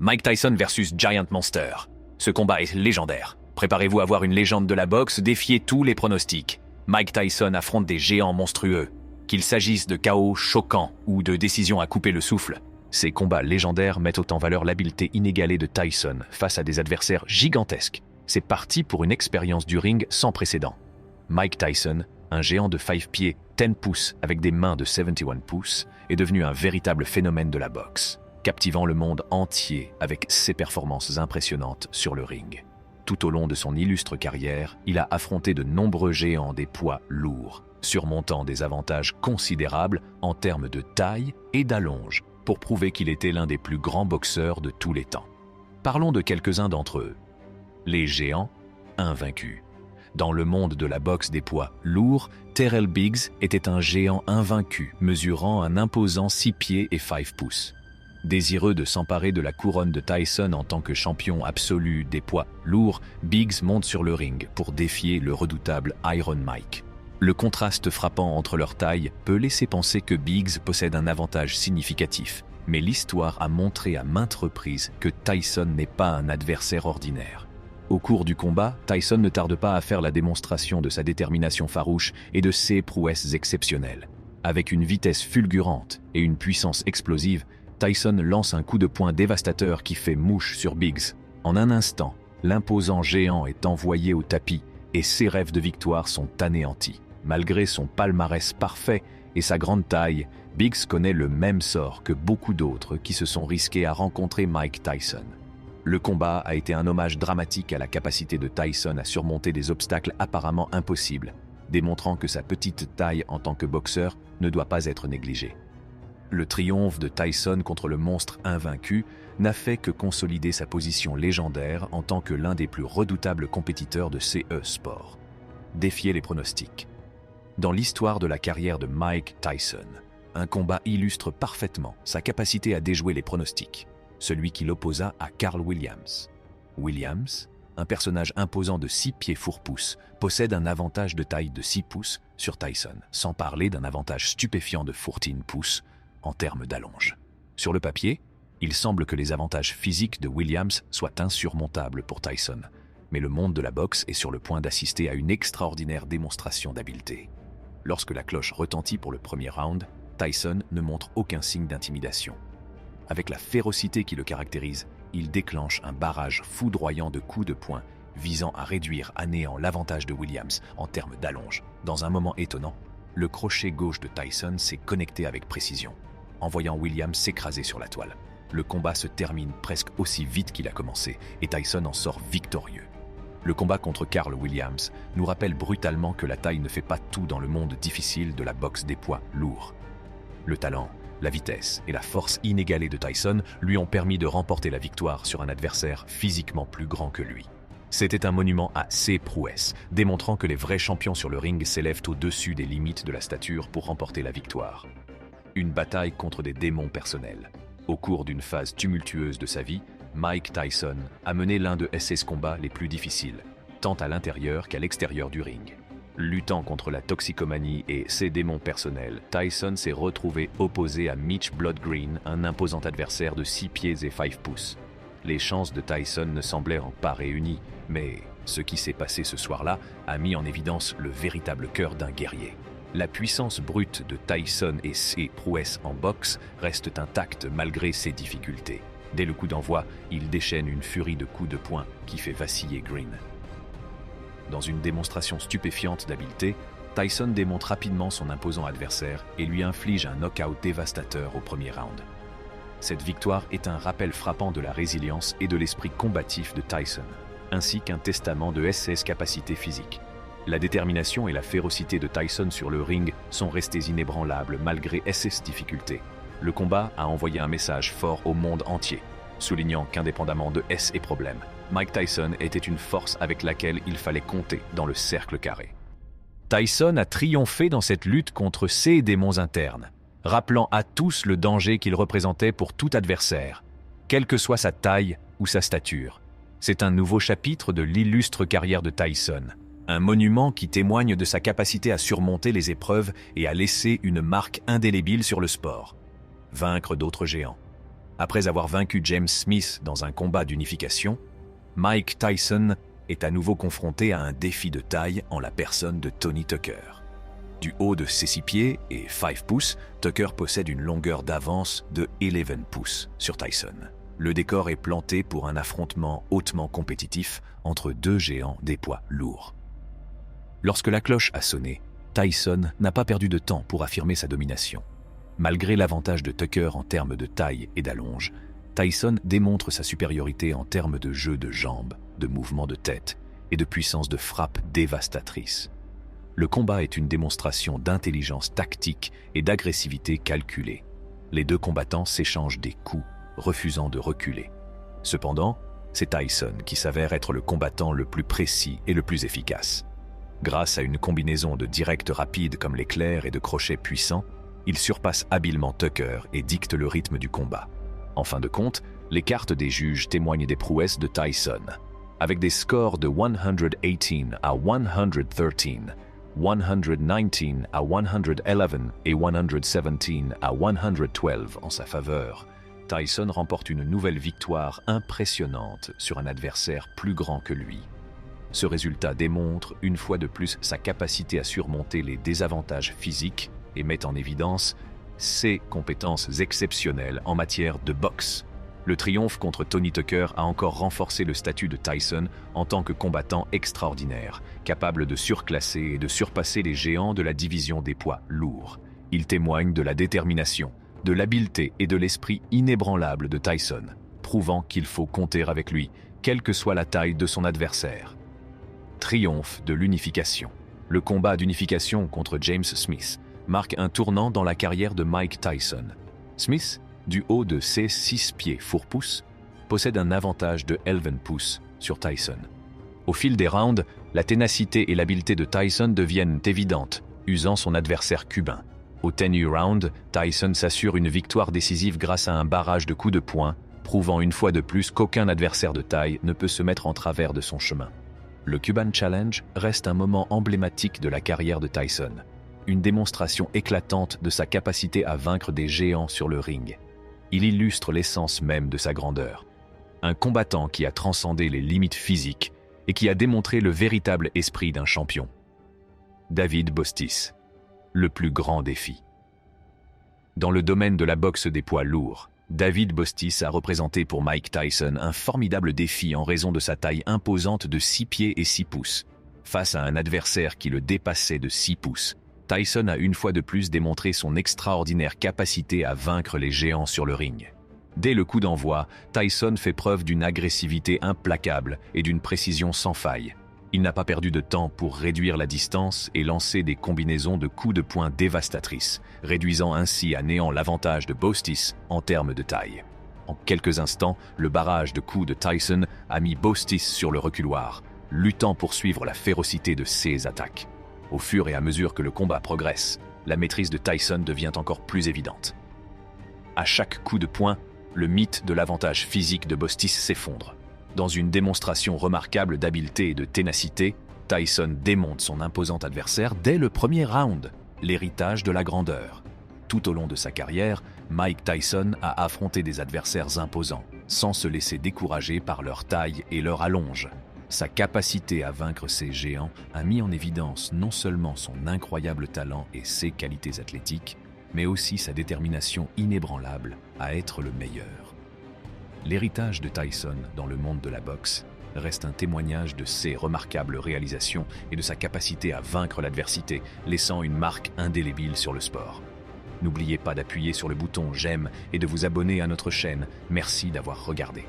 Mike Tyson versus Giant Monster. Ce combat est légendaire. Préparez-vous à voir une légende de la boxe défier tous les pronostics. Mike Tyson affronte des géants monstrueux. Qu'il s'agisse de chaos choquants ou de décisions à couper le souffle, ces combats légendaires mettent en valeur l'habileté inégalée de Tyson face à des adversaires gigantesques. C'est parti pour une expérience du ring sans précédent. Mike Tyson, un géant de 5 pieds 10 pouces avec des mains de 71 pouces, est devenu un véritable phénomène de la boxe, captivant le monde entier avec ses performances impressionnantes sur le ring. Tout au long de son illustre carrière, il a affronté de nombreux géants des poids lourds, surmontant des avantages considérables en termes de taille et d'allonge, pour prouver qu'il était l'un des plus grands boxeurs de tous les temps. Parlons de quelques-uns d'entre eux. Les géants invaincus. Dans le monde de la boxe des poids lourds, Terrell Biggs était un géant invaincu, mesurant un imposant 6 pieds et 5 pouces. Désireux de s'emparer de la couronne de Tyson en tant que champion absolu des poids lourds, Biggs monte sur le ring pour défier le redoutable Iron Mike. Le contraste frappant entre leurs tailles peut laisser penser que Biggs possède un avantage significatif, mais l'histoire a montré à maintes reprises que Tyson n'est pas un adversaire ordinaire. Au cours du combat, Tyson ne tarde pas à faire la démonstration de sa détermination farouche et de ses prouesses exceptionnelles. Avec une vitesse fulgurante et une puissance explosive, Tyson lance un coup de poing dévastateur qui fait mouche sur Biggs. En un instant, l'imposant géant est envoyé au tapis et ses rêves de victoire sont anéantis. Malgré son palmarès parfait et sa grande taille, Biggs connaît le même sort que beaucoup d'autres qui se sont risqués à rencontrer Mike Tyson. Le combat a été un hommage dramatique à la capacité de Tyson à surmonter des obstacles apparemment impossibles, démontrant que sa petite taille en tant que boxeur ne doit pas être négligée. Le triomphe de Tyson contre le monstre invaincu n'a fait que consolider sa position légendaire en tant que l'un des plus redoutables compétiteurs de CE Sport. Défier les pronostics. Dans l'histoire de la carrière de Mike Tyson, un combat illustre parfaitement sa capacité à déjouer les pronostics, celui qui l'opposa à Carl Williams. Williams, un personnage imposant de 6 pieds fourre-pouce, possède un avantage de taille de 6 pouces sur Tyson, sans parler d'un avantage stupéfiant de 14 pouces en termes d'allonge. Sur le papier, il semble que les avantages physiques de Williams soient insurmontables pour Tyson, mais le monde de la boxe est sur le point d'assister à une extraordinaire démonstration d'habileté. Lorsque la cloche retentit pour le premier round, Tyson ne montre aucun signe d'intimidation. Avec la férocité qui le caractérise, il déclenche un barrage foudroyant de coups de poing visant à réduire à néant l'avantage de Williams en termes d'allonge. Dans un moment étonnant, le crochet gauche de Tyson s'est connecté avec précision, envoyant Williams s'écraser sur la toile. Le combat se termine presque aussi vite qu'il a commencé et Tyson en sort victorieux. Le combat contre Carl Williams nous rappelle brutalement que la taille ne fait pas tout dans le monde difficile de la boxe des poids lourds. Le talent, la vitesse et la force inégalée de Tyson lui ont permis de remporter la victoire sur un adversaire physiquement plus grand que lui. C'était un monument à ses prouesses, démontrant que les vrais champions sur le ring s'élèvent au-dessus des limites de la stature pour remporter la victoire. Une bataille contre des démons personnels. Au cours d'une phase tumultueuse de sa vie, Mike Tyson a mené l'un de ses combats les plus difficiles, tant à l'intérieur qu'à l'extérieur du ring. Luttant contre la toxicomanie et ses démons personnels, Tyson s'est retrouvé opposé à Mitch Bloodgreen, un imposant adversaire de 6 pieds et 5 pouces. Les chances de Tyson ne semblaient pas réunies, mais ce qui s'est passé ce soir-là a mis en évidence le véritable cœur d'un guerrier. La puissance brute de Tyson et ses prouesses en boxe restent intactes malgré ses difficultés. Dès le coup d'envoi, il déchaîne une furie de coups de poing qui fait vaciller Green. Dans une démonstration stupéfiante d'habileté, Tyson démonte rapidement son imposant adversaire et lui inflige un knockout dévastateur au premier round. Cette victoire est un rappel frappant de la résilience et de l'esprit combatif de Tyson, ainsi qu'un testament de ses capacités physiques. La détermination et la férocité de Tyson sur le ring sont restées inébranlables malgré ses difficultés. Le combat a envoyé un message fort au monde entier, soulignant qu'indépendamment de ses problèmes, Mike Tyson était une force avec laquelle il fallait compter dans le cercle carré. Tyson a triomphé dans cette lutte contre ses démons internes, rappelant à tous le danger qu'il représentait pour tout adversaire, quelle que soit sa taille ou sa stature. C'est un nouveau chapitre de l'illustre carrière de Tyson, un monument qui témoigne de sa capacité à surmonter les épreuves et à laisser une marque indélébile sur le sport. Vaincre d'autres géants, Après avoir vaincu James Smith dans un combat d'unification, Mike Tyson est à nouveau confronté à un défi de taille en la personne de Tony Tucker. Du haut de ses 6 pieds et 5 pouces, Tucker possède une longueur d'avance de 11 pouces sur Tyson. Le décor est planté pour un affrontement hautement compétitif entre deux géants des poids lourds. Lorsque la cloche a sonné, Tyson n'a pas perdu de temps pour affirmer sa domination. Malgré l'avantage de Tucker en termes de taille et d'allonge, Tyson démontre sa supériorité en termes de jeu de jambes, de mouvement de tête et de puissance de frappe dévastatrice. Le combat est une démonstration d'intelligence tactique et d'agressivité calculée. Les deux combattants s'échangent des coups, refusant de reculer. Cependant, c'est Tyson qui s'avère être le combattant le plus précis et le plus efficace. Grâce à une combinaison de directs rapides comme l'éclair et de crochets puissants, il surpasse habilement Tucker et dicte le rythme du combat. En fin de compte, les cartes des juges témoignent des prouesses de Tyson. Avec des scores de 118 à 113, 119 à 111 et 117 à 112 en sa faveur, Tyson remporte une nouvelle victoire impressionnante sur un adversaire plus grand que lui. Ce résultat démontre une fois de plus sa capacité à surmonter les désavantages physiques et met en évidence ses compétences exceptionnelles en matière de boxe. Le triomphe contre Tony Tucker a encore renforcé le statut de Tyson en tant que combattant extraordinaire, capable de surclasser et de surpasser les géants de la division des poids lourds. Il témoigne de la détermination, de l'habileté et de l'esprit inébranlable de Tyson, prouvant qu'il faut compter avec lui, quelle que soit la taille de son adversaire. Triomphe de l'unification. Le combat d'unification contre James Smith marque un tournant dans la carrière de Mike Tyson. Smith, du haut de ses 6 pieds 4 pouces, possède un avantage de 11 pouces sur Tyson. Au fil des rounds, la ténacité et l'habileté de Tyson deviennent évidentes, usant son adversaire cubain. Au 10th round, Tyson s'assure une victoire décisive grâce à un barrage de coups de poing, prouvant une fois de plus qu'aucun adversaire de taille ne peut se mettre en travers de son chemin. Le Cuban Challenge reste un moment emblématique de la carrière de Tyson, une démonstration éclatante de sa capacité à vaincre des géants sur le ring. Il illustre l'essence même de sa grandeur. Un combattant qui a transcendé les limites physiques et qui a démontré le véritable esprit d'un champion. David Bostis, le plus grand défi. Dans le domaine de la boxe des poids lourds, David Bostis a représenté pour Mike Tyson un formidable défi en raison de sa taille imposante de 6 pieds et 6 pouces. Face à un adversaire qui le dépassait de 6 pouces, Tyson a une fois de plus démontré son extraordinaire capacité à vaincre les géants sur le ring. Dès le coup d'envoi, Tyson fait preuve d'une agressivité implacable et d'une précision sans faille. Il n'a pas perdu de temps pour réduire la distance et lancer des combinaisons de coups de poing dévastatrices, réduisant ainsi à néant l'avantage de Bostis en termes de taille. En quelques instants, le barrage de coups de Tyson a mis Bostis sur le reculoir, luttant pour suivre la férocité de ses attaques. Au fur et à mesure que le combat progresse, la maîtrise de Tyson devient encore plus évidente. À chaque coup de poing, le mythe de l'avantage physique de Bostis s'effondre. Dans une démonstration remarquable d'habileté et de ténacité, Tyson démonte son imposant adversaire dès le premier round, l'héritage de la grandeur. Tout au long de sa carrière, Mike Tyson a affronté des adversaires imposants, sans se laisser décourager par leur taille et leur allonge. Sa capacité à vaincre ces géants a mis en évidence non seulement son incroyable talent et ses qualités athlétiques, mais aussi sa détermination inébranlable à être le meilleur. L'héritage de Tyson dans le monde de la boxe reste un témoignage de ses remarquables réalisations et de sa capacité à vaincre l'adversité, laissant une marque indélébile sur le sport. N'oubliez pas d'appuyer sur le bouton j'aime et de vous abonner à notre chaîne. Merci d'avoir regardé.